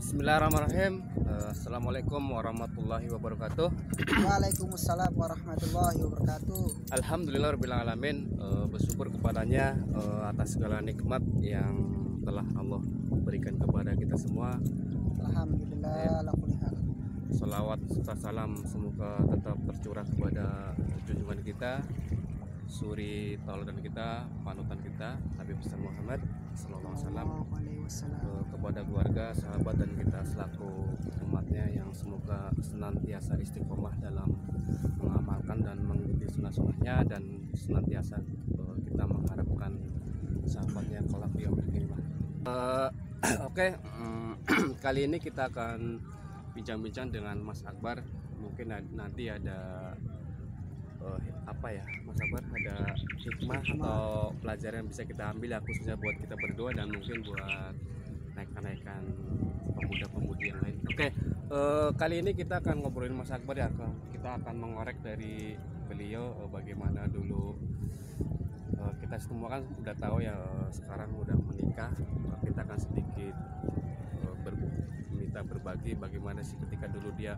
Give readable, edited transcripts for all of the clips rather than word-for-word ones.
Bismillahirrahmanirrahim. Assalamualaikum warahmatullahi wabarakatuh. Waalaikumsalam warahmatullahi wabarakatuh. Alhamdulillahirrahmanirrahim. Bersyukur kepadanya atas segala nikmat yang telah Allah berikan kepada kita semua. Alhamdulillah ala kulli hal. Salawat serta salam semoga tetap tercurah kepada junjungan kita, suri tauladan kita, panutan kita, Nabi besar Muhammad sallallahu alaihi wasallam, kepada keluarga, sahabat dan kita selaku umatnya yang semoga senantiasa istiqomah dalam mengamalkan dan mengikuti sunnah-sunnahnya dan senantiasa kita mengharapkan sahabatnya kelak di yaumil qiyamah. Oke, kali ini kita akan bincang-bincang dengan Mas Akbar. Mungkin nanti ada Mas Akbar, ada hikmah atau pelajaran yang bisa kita ambil ya, khususnya buat kita berdua dan mungkin buat naik-naikan pemuda-pemudi yang lain. Oke, kali ini kita akan ngobrolin Mas Akbar ya. Kita akan mengorek dari beliau bagaimana dulu kita semua kan udah tahu ya, sekarang udah menikah. Kita akan sedikit minta berbagi bagaimana sih ketika dulu dia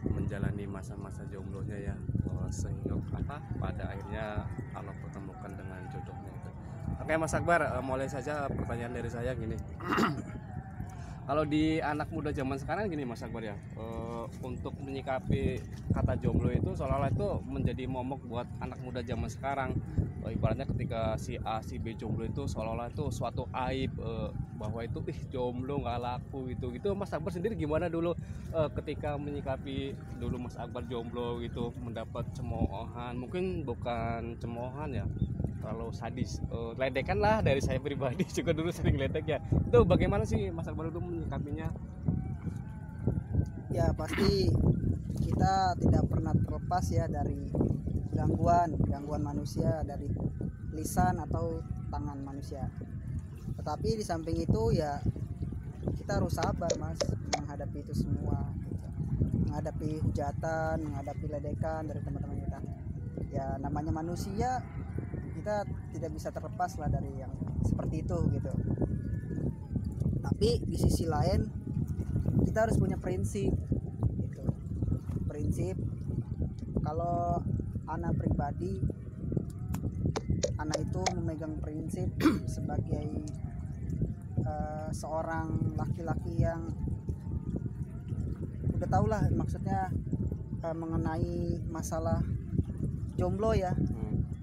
menjalani masa-masa jomblonya ya, sehingga pada akhirnya Allah pertemukan dengan jodohnya itu. Oke Mas Akbar, mulai saja pertanyaan dari saya gini. Kalau di anak muda zaman sekarang gini Mas Akbar ya, untuk menyikapi kata jomblo itu seolah-olah itu menjadi momok buat anak muda zaman sekarang. Ibaratnya ketika si A si B jomblo itu seolah-olah itu suatu aib, bahwa itu jomblo nggak laku gitu. Mas Akbar sendiri gimana dulu ketika menyikapi dulu Mas Akbar jomblo gitu, mendapat cemoohan, mungkin bukan cemoohan ya, kalau sadis, ledekan lah dari saya pribadi juga dulu sering ledek ya. Itu bagaimana sih Mas Akbar itu menyikapinya? Ya pasti kita tidak pernah terlepas ya dari gangguan manusia, dari lisan atau tangan manusia. Tetapi di samping itu ya kita harus sabar Mas menghadapi itu semua, menghadapi hujatan, menghadapi ledekan dari teman-teman kita. Ya namanya manusia, kita tidak bisa terlepas lah dari yang seperti itu gitu. Tapi di sisi lain kita harus punya prinsip gitu. Prinsip, kalau anak pribadi, anak itu memegang prinsip sebagai seorang laki-laki yang udah tau lah maksudnya mengenai masalah jomblo ya.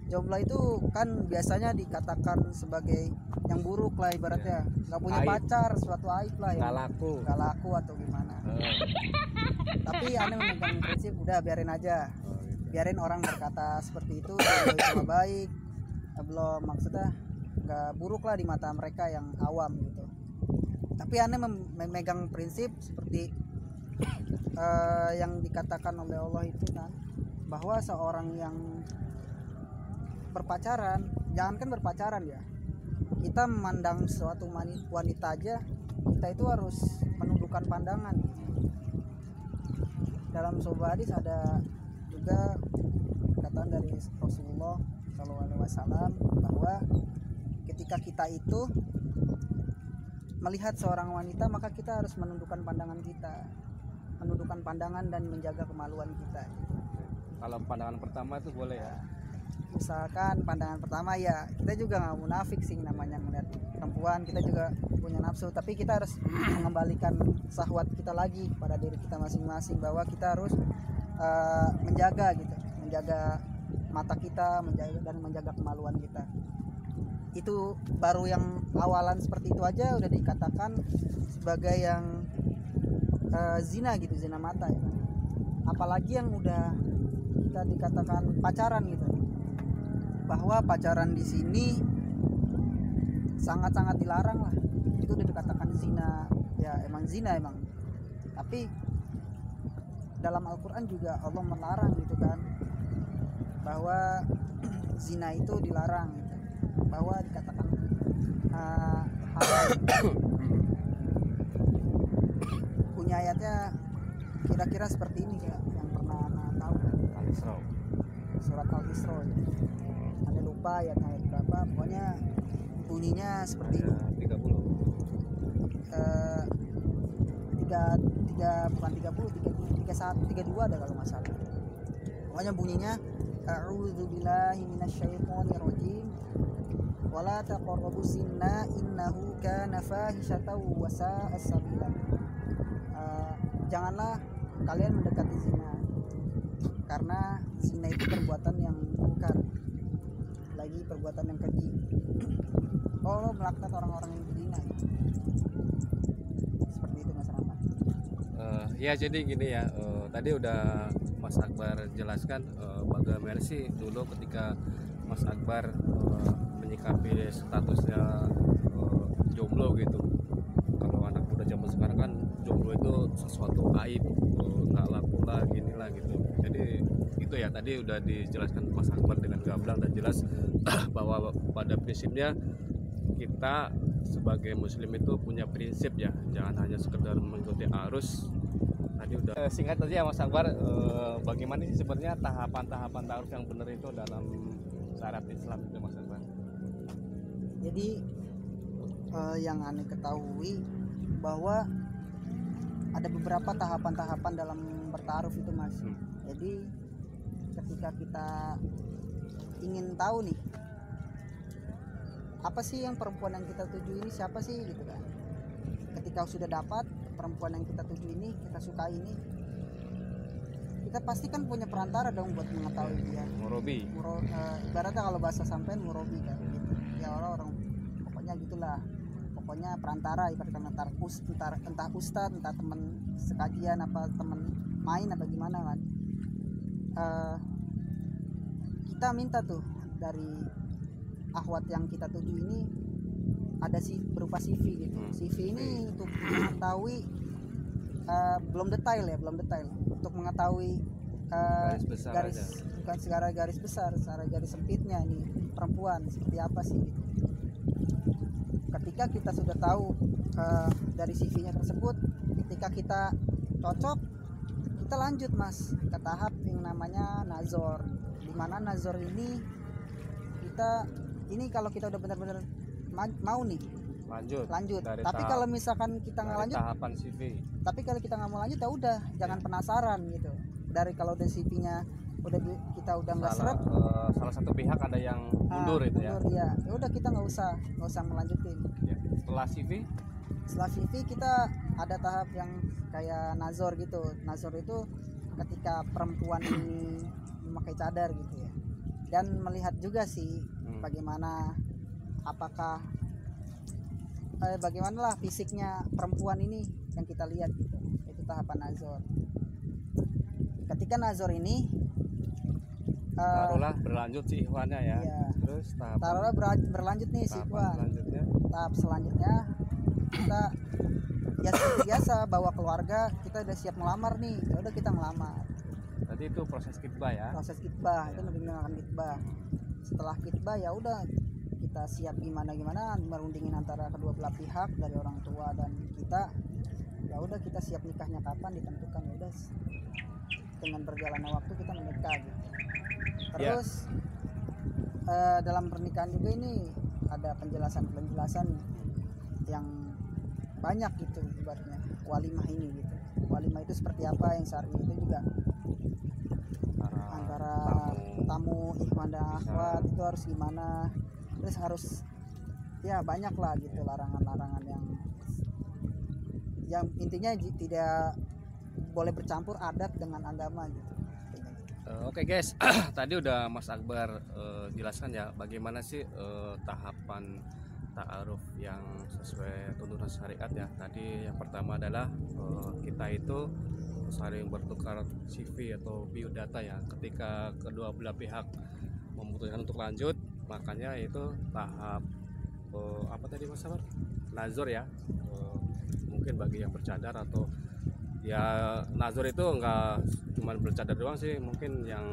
Jomblo itu kan biasanya dikatakan sebagai yang buruk lah ibaratnya, nggak punya aib. pacar, suatu aib lah ya, nggak laku atau gimana. Tapi aneh memegang prinsip udah biarin aja, biarin orang berkata seperti itu, cuma baik, belum maksudnya nggak buruk lah di mata mereka yang awam gitu. Tapi aneh memegang prinsip seperti yang dikatakan oleh Allah itu kan, bahwa seorang yang berpacaran, jangankan berpacaran ya, kita memandang suatu wanita aja, kita itu harus menundukkan pandangan. Dalam sebuah hadis ada juga perkataan dari Rasulullah SAW bahwa ketika kita itu melihat seorang wanita, maka kita harus menundukkan pandangan kita, menundukkan pandangan dan menjaga kemaluan kita. Kalau pandangan pertama itu boleh ya? Misalkan pandangan pertama ya, kita juga nggak munafik sih, namanya melihat perempuan kita juga punya nafsu, tapi kita harus mengembalikan syahwat kita lagi pada diri kita masing-masing, bahwa kita harus menjaga gitu, menjaga mata kita, menjaga kemaluan kita. Itu baru yang awalan seperti itu aja udah dikatakan sebagai yang zina gitu, zina mata ya. Apalagi yang udah kita dikatakan pacaran gitu, bahwa pacaran di sini sangat-sangat dilarang lah. Itu udah dikatakan zina ya, emang zina emang. Tapi dalam Al-Quran juga Allah melarang gitu kan, bahwa zina itu dilarang gitu, bahwa dikatakan halal. Punya ayatnya kira-kira seperti ini kayak yang pernah tahu, surat Al-Isra ya. Ada lupa ayatnya berapa, pokoknya bunyinya seperti ini. 30. bukan 30, 31, 32 ada kalau nggak salah. Pokoknya bunyinya a'udzubillahi minasyaitonirrajim wala taqrabus zina innahu kana fahisyatan wa sa'a sabila. Janganlah kalian mendekati zina, karena zina itu perbuatan yang mungkar, lagi perbuatan yang keji. Allah melaknat orang-orang yang berzina. Seperti itu Mas Rahmat. Ya jadi gini ya, tadi udah Mas Akbar jelaskan bagaimana sih dulu ketika Mas Akbar menyikapi statusnya jomblo gitu. Kalau anak muda zaman sekarang kan jomblo itu sesuatu aib, nggak laku lah gini lah gitu. Jadi itu ya tadi udah dijelaskan Mas Akbar dengan gamblang dan jelas bahwa pada prinsipnya kita sebagai muslim itu punya prinsip ya, jangan hanya sekedar mengikuti arus. Tadi udah singkat aja ya Mas Akbar, bagaimana sih sebenarnya tahapan-tahapan ta'aruf yang benar itu dalam syariat Islam itu Mas Akbar? Jadi yang aneh ketahui bahwa ada beberapa tahapan-tahapan dalam bertaaruf itu Mas. Jadi ketika kita ingin tahu nih apa sih yang perempuan yang kita tuju ini siapa sih gitu kan, ketika sudah dapat perempuan yang kita tuju ini, kita suka ini, kita pasti kan punya perantara dong buat mengetahui dia. Murobi. Ibaratnya kalau bahasa sampean murobi kan gitu. Ya orang pokoknya gitulah. Pokoknya perantara, ibaratnya entah ustadz, entah teman sekajian, apa teman main apa gimana kan. Kita minta tuh dari akhwat yang kita tuju ini ada sih berupa CV gitu. CV ini untuk mengetahui belum detail untuk mengetahui bukan secara garis besar, secara garis sempitnya ini perempuan seperti apa sih gitu. Ketika kita sudah tahu dari CV-nya tersebut, ketika kita cocok, kita lanjut Mas ke tahap yang namanya nazor. Di mana nazor ini kalau kita udah benar-benar mau nih lanjut. Tapi kalau misalkan kita nggak lanjut, tahapan CV. Tapi kalau kita nggak mau lanjut ya udah, jangan penasaran gitu. Dari kalau dari CV-nya kita udah nggak seret, salah satu pihak ada yang mundur itu ya. Ya udah kita nggak usah melanjutin. Ya. Setelah CV kita ada tahap yang kayak nazor gitu. Nazor itu ketika perempuan ini memakai cadar gitu ya, dan melihat juga sih bagaimana bagaimanalah fisiknya perempuan ini yang kita lihat gitu. Itu tahapan nazor. Ketika nazor ini taruhlah berlanjut si ikhwannya ya. Iya. Terus taruhlah berlanjut nih si ikhwan. Tahap selanjutnya kita ya seperti biasa bawa keluarga, kita udah siap melamar nih. Ya udah kita ngelamar. Tadi itu proses kitbah ya. Proses kitbah itu menggunakan kitbah. Setelah kitbah ya udah kita siap gimana merundingin antara kedua belah pihak dari orang tua dan kita. Ya udah kita siap nikahnya kapan ditentukan, ya udah dengan berjalannya waktu kita menikah gitu. Terus dalam pernikahan juga ini ada penjelasan yang banyak gitu ibaratnya walimah ini gitu. Walimah itu seperti apa yang syar'i itu juga antara tamu ikhwan dan akhwat itu harus gimana, terus harus ya banyak lah gitu larangan-larangan yang intinya tidak boleh bercampur adat dengan agama gitu. Oke guys, tadi udah Mas Akbar jelaskan ya bagaimana sih tahapan ta'aruf yang sesuai tuntunan syariat ya. Tadi yang pertama adalah kita itu saling bertukar CV atau biodata ya. Ketika kedua belah pihak memutuskan untuk lanjut, makanya itu tahap apa tadi Mas Akbar? Nazor ya. Mungkin bagi yang bercadar atau ya nazor itu enggak cuma bercadar doang sih, mungkin yang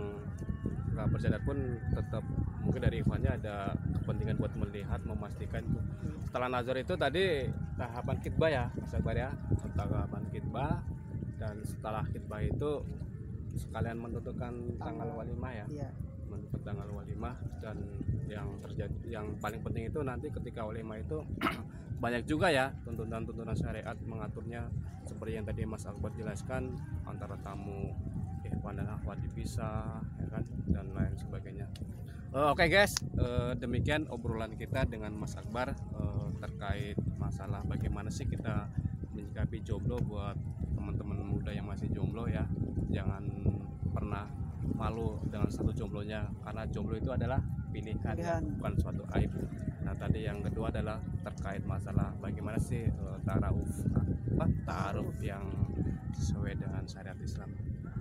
enggak bercadar pun tetap mungkin dari ikhwannya ada kepentingan buat melihat, memastikan itu. Setelah nazar itu tadi tahapan kitbah ya Mas Akbar ya, tahapan kitbah, dan setelah kitbah itu sekalian menentukan tanggal walimah ya. Iya. mendapat tanggal walimah. Dan yang terjadi, yang paling penting itu nanti ketika walimah itu banyak juga ya tuntunan syariat mengaturnya, seperti yang tadi Mas Akbar jelaskan, antara tamu ikhwan dan akhwat dipisah ya kan, dan lain sebagainya. Oke guys, demikian obrolan kita dengan Mas Akbar terkait masalah bagaimana sih kita menyikapi jomblo. Buat teman-teman muda yang masih jomblo ya, jangan pernah malu dengan satu jomblonya, karena jomblo itu adalah pilihan, ya, bukan suatu aib. Nah tadi yang kedua adalah terkait masalah bagaimana sih ta'aruf yang sesuai dengan syariat Islam.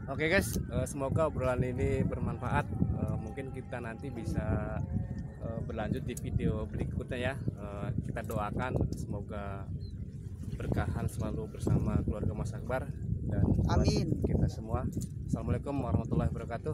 Oke guys, semoga obrolan ini bermanfaat. Mungkin kita nanti bisa berlanjut di video berikutnya ya. Kita doakan semoga berkahan selalu bersama keluarga Mas Akbar dan Amin. kita semua. Assalamualaikum warahmatullahi wabarakatuh.